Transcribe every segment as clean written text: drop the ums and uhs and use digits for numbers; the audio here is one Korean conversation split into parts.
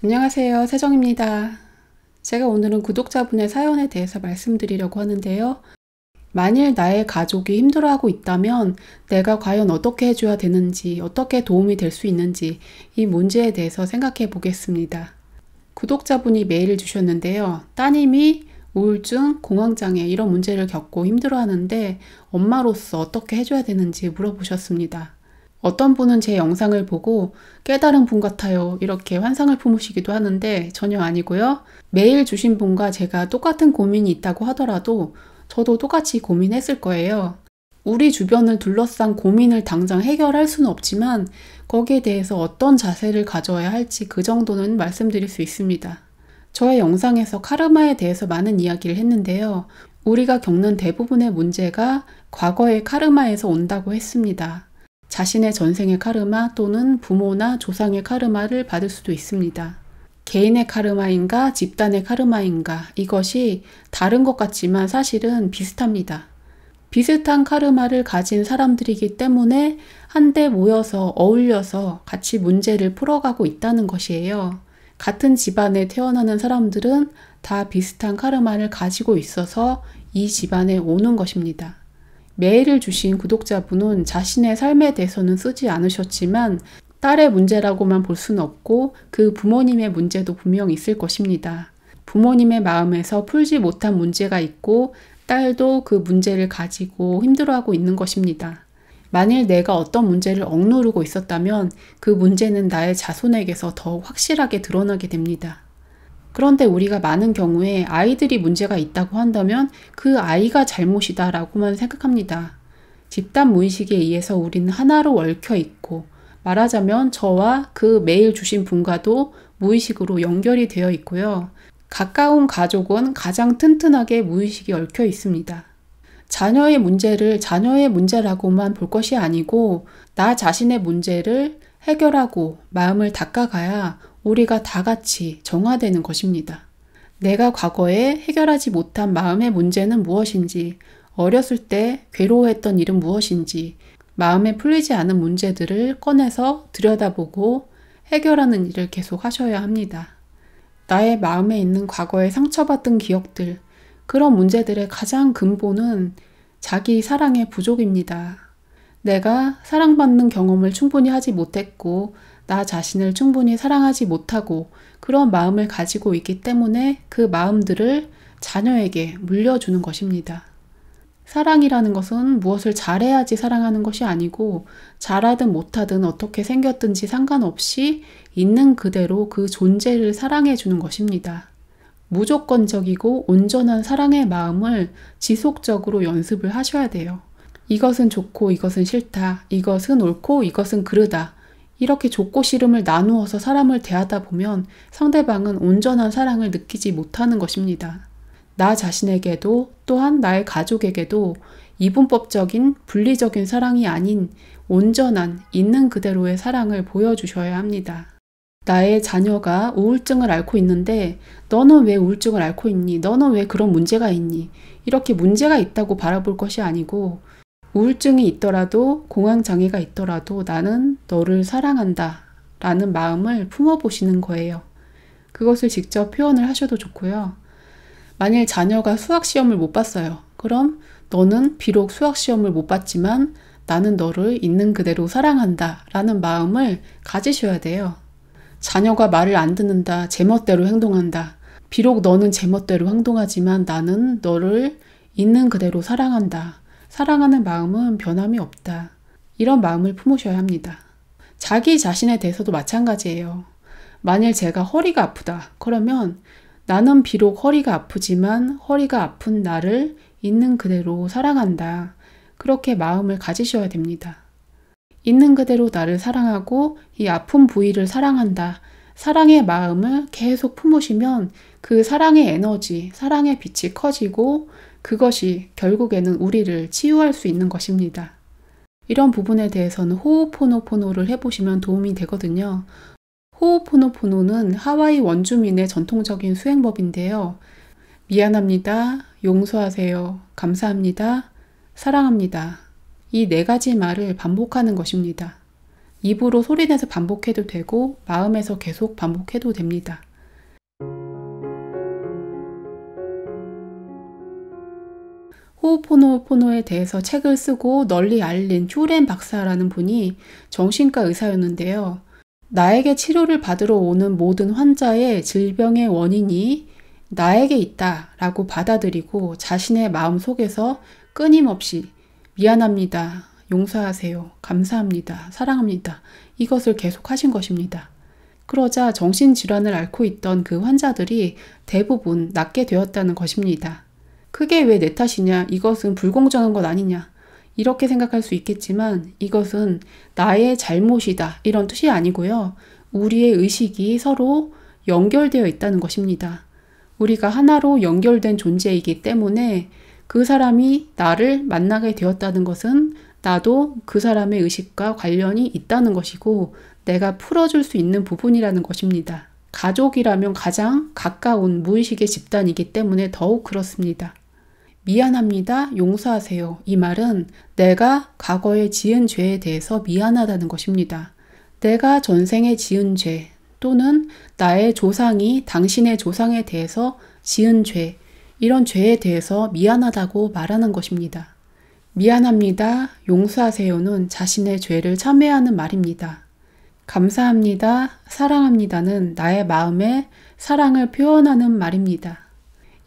안녕하세요, 세정입니다. 제가 오늘은 구독자분의 사연에 대해서 말씀드리려고 하는데요. 만일 나의 가족이 힘들어하고 있다면 내가 과연 어떻게 해줘야 되는지, 어떻게 도움이 될 수 있는지 이 문제에 대해서 생각해 보겠습니다. 구독자분이 메일을 주셨는데요. 따님이 우울증, 공황장애 이런 문제를 겪고 힘들어하는데 엄마로서 어떻게 해줘야 되는지 물어보셨습니다. 어떤 분은 제 영상을 보고 깨달은 분 같아요 이렇게 환상을 품으시기도 하는데 전혀 아니고요. 메일 주신 분과 제가 똑같은 고민이 있다고 하더라도 저도 똑같이 고민했을 거예요. 우리 주변을 둘러싼 고민을 당장 해결할 수는 없지만 거기에 대해서 어떤 자세를 가져야 할지 그 정도는 말씀드릴 수 있습니다. 저의 영상에서 카르마에 대해서 많은 이야기를 했는데요. 우리가 겪는 대부분의 문제가 과거의 카르마에서 온다고 했습니다. 자신의 전생의 카르마 또는 부모나 조상의 카르마를 받을 수도 있습니다. 개인의 카르마인가 집단의 카르마인가 이것이 다른 것 같지만 사실은 비슷합니다. 비슷한 카르마를 가진 사람들이기 때문에 한데 모여서 어울려서 같이 문제를 풀어가고 있다는 것이에요. 같은 집안에 태어나는 사람들은 다 비슷한 카르마를 가지고 있어서 이 집안에 오는 것입니다. 메일을 주신 구독자분은 자신의 삶에 대해서는 쓰지 않으셨지만 딸의 문제라고만 볼 수는 없고 그 부모님의 문제도 분명 있을 것입니다. 부모님의 마음에서 풀지 못한 문제가 있고 딸도 그 문제를 가지고 힘들어하고 있는 것입니다. 만일 내가 어떤 문제를 억누르고 있었다면 그 문제는 나의 자손에게서 더 확실하게 드러나게 됩니다. 그런데 우리가 많은 경우에 아이들이 문제가 있다고 한다면 그 아이가 잘못이다 라고만 생각합니다. 집단 무의식에 의해서 우리는 하나로 얽혀 있고 말하자면 저와 그 메일 주신 분과도 무의식으로 연결이 되어 있고요. 가까운 가족은 가장 튼튼하게 무의식이 얽혀 있습니다. 자녀의 문제를 자녀의 문제라고만 볼 것이 아니고 나 자신의 문제를 해결하고 마음을 닦아가야 우리가 다 같이 정화되는 것입니다. 내가 과거에 해결하지 못한 마음의 문제는 무엇인지, 어렸을 때 괴로워했던 일은 무엇인지, 마음에 풀리지 않은 문제들을 꺼내서 들여다보고 해결하는 일을 계속 하셔야 합니다. 나의 마음에 있는 과거의 상처받은 기억들, 그런 문제들의 가장 근본은 자기 사랑의 부족입니다. 내가 사랑받는 경험을 충분히 하지 못했고 나 자신을 충분히 사랑하지 못하고 그런 마음을 가지고 있기 때문에 그 마음들을 자녀에게 물려주는 것입니다. 사랑이라는 것은 무엇을 잘해야지 사랑하는 것이 아니고 잘하든 못하든 어떻게 생겼든지 상관없이 있는 그대로 그 존재를 사랑해 주는 것입니다. 무조건적이고 온전한 사랑의 마음을 지속적으로 연습을 하셔야 돼요. 이것은 좋고 이것은 싫다. 이것은 옳고 이것은 그르다. 이렇게 좋고 싫음을 나누어서 사람을 대하다 보면 상대방은 온전한 사랑을 느끼지 못하는 것입니다. 나 자신에게도 또한 나의 가족에게도 이분법적인 분리적인 사랑이 아닌 온전한 있는 그대로의 사랑을 보여주셔야 합니다. 나의 자녀가 우울증을 앓고 있는데 너는 왜 우울증을 앓고 있니? 너는 왜 그런 문제가 있니? 이렇게 문제가 있다고 바라볼 것이 아니고 우울증이 있더라도 공황장애가 있더라도 나는 너를 사랑한다 라는 마음을 품어보시는 거예요. 그것을 직접 표현을 하셔도 좋고요. 만일 자녀가 수학시험을 못 봤어요. 그럼 너는 비록 수학시험을 못 봤지만 나는 너를 있는 그대로 사랑한다 라는 마음을 가지셔야 돼요. 자녀가 말을 안 듣는다, 제멋대로 행동한다. 비록 너는 제멋대로 행동하지만 나는 너를 있는 그대로 사랑한다. 사랑하는 마음은 변함이 없다. 이런 마음을 품으셔야 합니다. 자기 자신에 대해서도 마찬가지예요. 만일 제가 허리가 아프다. 그러면 나는 비록 허리가 아프지만 허리가 아픈 나를 있는 그대로 사랑한다. 그렇게 마음을 가지셔야 됩니다. 있는 그대로 나를 사랑하고 이 아픈 부위를 사랑한다. 사랑의 마음을 계속 품으시면 그 사랑의 에너지, 사랑의 빛이 커지고 그것이 결국에는 우리를 치유할 수 있는 것입니다. 이런 부분에 대해서는 호오포노포노를 해보시면 도움이 되거든요. 호오포노포노는 하와이 원주민의 전통적인 수행법인데요. 미안합니다. 용서하세요. 감사합니다. 사랑합니다. 이 네 가지 말을 반복하는 것입니다. 입으로 소리내서 반복해도 되고 마음에서 계속 반복해도 됩니다. 호오포노포노에 대해서 책을 쓰고 널리 알린 휴렌 박사라는 분이 정신과 의사였는데요. 나에게 치료를 받으러 오는 모든 환자의 질병의 원인이 나에게 있다라고 받아들이고 자신의 마음 속에서 끊임없이 미안합니다, 용서하세요, 감사합니다, 사랑합니다 이것을 계속 하신 것입니다. 그러자 정신질환을 앓고 있던 그 환자들이 대부분 낫게 되었다는 것입니다. 그게 왜 내 탓이냐, 이것은 불공정한 것 아니냐 이렇게 생각할 수 있겠지만 이것은 나의 잘못이다 이런 뜻이 아니고요. 우리의 의식이 서로 연결되어 있다는 것입니다. 우리가 하나로 연결된 존재이기 때문에 그 사람이 나를 만나게 되었다는 것은 나도 그 사람의 의식과 관련이 있다는 것이고 내가 풀어줄 수 있는 부분이라는 것입니다. 가족이라면 가장 가까운 무의식의 집단이기 때문에 더욱 그렇습니다. 미안합니다, 용서하세요. 이 말은 내가 과거에 지은 죄에 대해서 미안하다는 것입니다. 내가 전생에 지은 죄 또는 나의 조상이 당신의 조상에 대해서 지은 죄, 이런 죄에 대해서 미안하다고 말하는 것입니다. 미안합니다, 용서하세요는 자신의 죄를 참회하는 말입니다. 감사합니다, 사랑합니다는 나의 마음에 사랑을 표현하는 말입니다.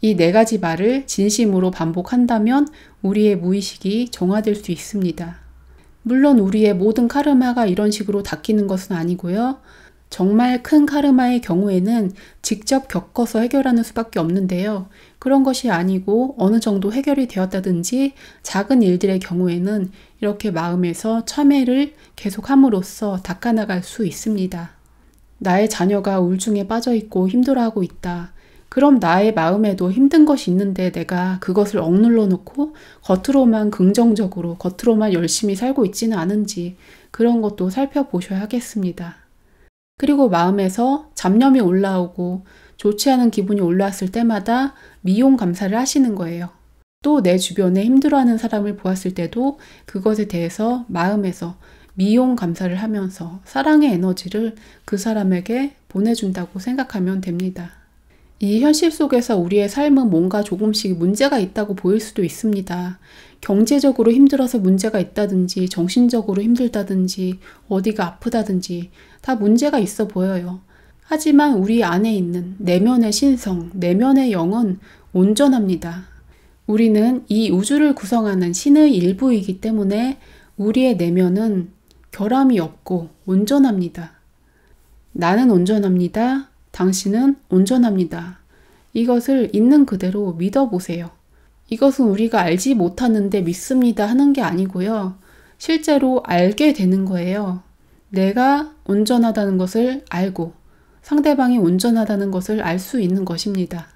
이 네 가지 말을 진심으로 반복한다면 우리의 무의식이 정화될 수 있습니다. 물론 우리의 모든 카르마가 이런 식으로 닦이는 것은 아니고요. 정말 큰 카르마의 경우에는 직접 겪어서 해결하는 수밖에 없는데요. 그런 것이 아니고 어느 정도 해결이 되었다든지 작은 일들의 경우에는 이렇게 마음에서 참회를 계속함으로써 닦아나갈 수 있습니다. 나의 자녀가 우울증에 빠져 있고 힘들어하고 있다. 그럼 나의 마음에도 힘든 것이 있는데 내가 그것을 억눌러 놓고 겉으로만 긍정적으로, 겉으로만 열심히 살고 있지는 않은지 그런 것도 살펴보셔야 하겠습니다. 그리고 마음에서 잡념이 올라오고 좋지 않은 기분이 올라왔을 때마다 미용 감사를 하시는 거예요. 또 내 주변에 힘들어하는 사람을 보았을 때도 그것에 대해서 마음에서 미용 감사를 하면서 사랑의 에너지를 그 사람에게 보내준다고 생각하면 됩니다. 이 현실 속에서 우리의 삶은 뭔가 조금씩 문제가 있다고 보일 수도 있습니다. 경제적으로 힘들어서 문제가 있다든지 정신적으로 힘들다든지 어디가 아프다든지 다 문제가 있어 보여요. 하지만 우리 안에 있는 내면의 신성, 내면의 영은 온전합니다. 우리는 이 우주를 구성하는 신의 일부이기 때문에 우리의 내면은 결함이 없고 온전합니다. 나는 온전합니다. 당신은 온전합니다. 이것을 있는 그대로 믿어보세요. 이것은 우리가 알지 못하는데 믿습니다 하는 게 아니고요. 실제로 알게 되는 거예요. 내가 온전하다는 것을 알고 상대방이 온전하다는 것을 알 수 있는 것입니다.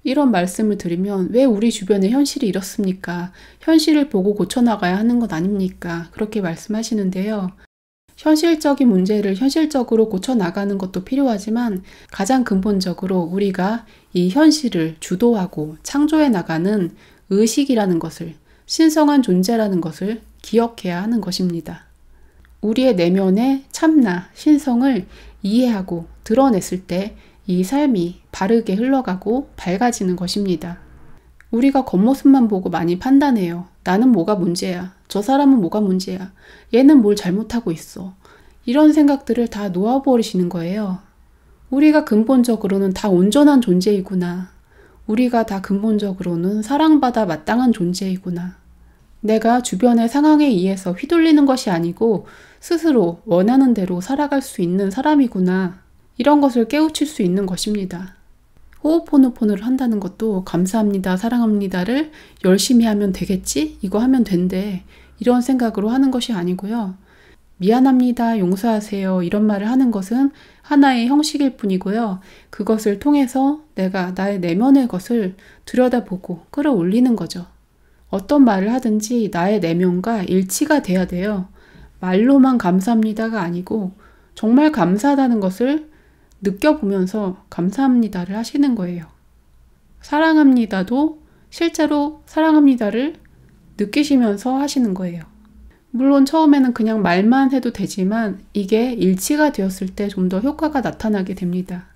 이런 말씀을 드리면 왜 우리 주변의 현실이 이렇습니까? 현실을 보고 고쳐나가야 하는 것 아닙니까? 그렇게 말씀하시는데요. 현실적인 문제를 현실적으로 고쳐나가는 것도 필요하지만 가장 근본적으로 우리가 이 현실을 주도하고 창조해 나가는 의식이라는 것을, 신성한 존재라는 것을 기억해야 하는 것입니다. 우리의 내면의 참나, 신성을 이해하고 드러냈을 때 이 삶이 바르게 흘러가고 밝아지는 것입니다. 우리가 겉모습만 보고 많이 판단해요. 나는 뭐가 문제야? 저 사람은 뭐가 문제야? 얘는 뭘 잘못하고 있어? 이런 생각들을 다 놓아버리시는 거예요. 우리가 근본적으로는 다 온전한 존재이구나. 우리가 다 근본적으로는 사랑받아 마땅한 존재이구나. 내가 주변의 상황에 의해서 휘둘리는 것이 아니고 스스로 원하는 대로 살아갈 수 있는 사람이구나. 이런 것을 깨우칠 수 있는 것입니다. 호오포노포노를 한다는 것도 감사합니다, 사랑합니다를 열심히 하면 되겠지? 이거 하면 된대. 이런 생각으로 하는 것이 아니고요. 미안합니다, 용서하세요 이런 말을 하는 것은 하나의 형식일 뿐이고요. 그것을 통해서 내가 나의 내면의 것을 들여다보고 끌어올리는 거죠. 어떤 말을 하든지 나의 내면과 일치가 돼야 돼요. 말로만 감사합니다가 아니고 정말 감사하다는 것을 느껴보면서 감사합니다를 하시는 거예요. 사랑합니다도 실제로 사랑합니다를 느끼시면서 하시는 거예요. 물론 처음에는 그냥 말만 해도 되지만 이게 일치가 되었을 때 좀 더 효과가 나타나게 됩니다.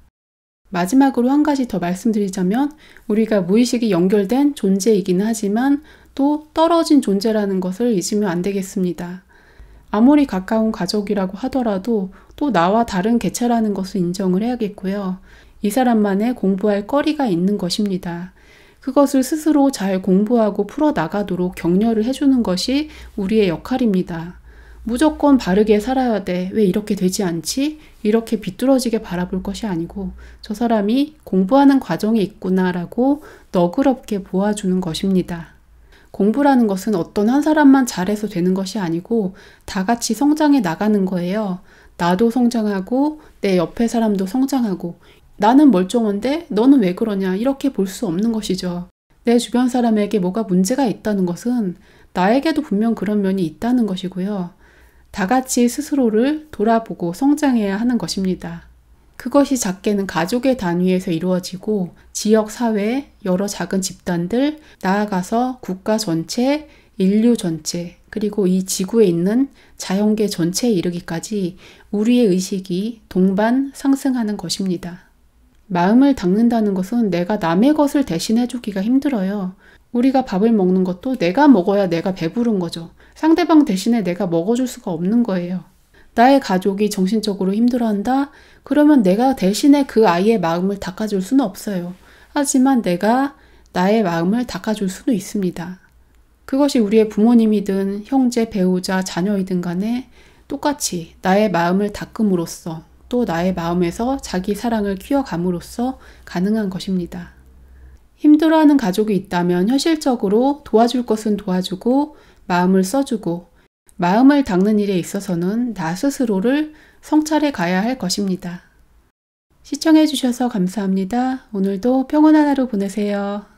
마지막으로 한 가지 더 말씀드리자면 우리가 무의식이 연결된 존재이긴 하지만 또 떨어진 존재라는 것을 잊으면 안 되겠습니다. 아무리 가까운 가족이라고 하더라도 또 나와 다른 개체라는 것을 인정을 해야겠고요. 이 사람만의 공부할 거리가 있는 것입니다. 그것을 스스로 잘 공부하고 풀어나가도록 격려를 해주는 것이 우리의 역할입니다. 무조건 바르게 살아야 돼. 왜 이렇게 되지 않지? 이렇게 비뚤어지게 바라볼 것이 아니고 저 사람이 공부하는 과정이 있구나라고 너그럽게 보아주는 것입니다. 공부라는 것은 어떤 한 사람만 잘해서 되는 것이 아니고 다 같이 성장해 나가는 거예요. 나도 성장하고 내 옆에 사람도 성장하고 나는 멀쩡한데 너는 왜 그러냐 이렇게 볼 수 없는 것이죠. 내 주변 사람에게 뭐가 문제가 있다는 것은 나에게도 분명 그런 면이 있다는 것이고요. 다 같이 스스로를 돌아보고 성장해야 하는 것입니다. 그것이 작게는 가족의 단위에서 이루어지고 지역, 사회, 여러 작은 집단들, 나아가서 국가 전체, 인류 전체, 그리고 이 지구에 있는 자연계 전체에 이르기까지 우리의 의식이 동반 상승하는 것입니다. 마음을 닦는다는 것은 내가 남의 것을 대신해주기가 힘들어요. 우리가 밥을 먹는 것도 내가 먹어야 내가 배부른 거죠. 상대방 대신에 내가 먹어줄 수가 없는 거예요. 나의 가족이 정신적으로 힘들어한다? 그러면 내가 대신에 그 아이의 마음을 닦아줄 수는 없어요. 하지만 내가 나의 마음을 닦아줄 수는 있습니다. 그것이 우리의 부모님이든 형제, 배우자, 자녀이든 간에 똑같이 나의 마음을 닦음으로써 또 나의 마음에서 자기 사랑을 키워감으로써 가능한 것입니다. 힘들어하는 가족이 있다면 현실적으로 도와줄 것은 도와주고 마음을 써주고 마음을 닦는 일에 있어서는 나 스스로를 성찰해 가야 할 것입니다. 시청해 주셔서 감사합니다. 오늘도 평온한 하루 보내세요.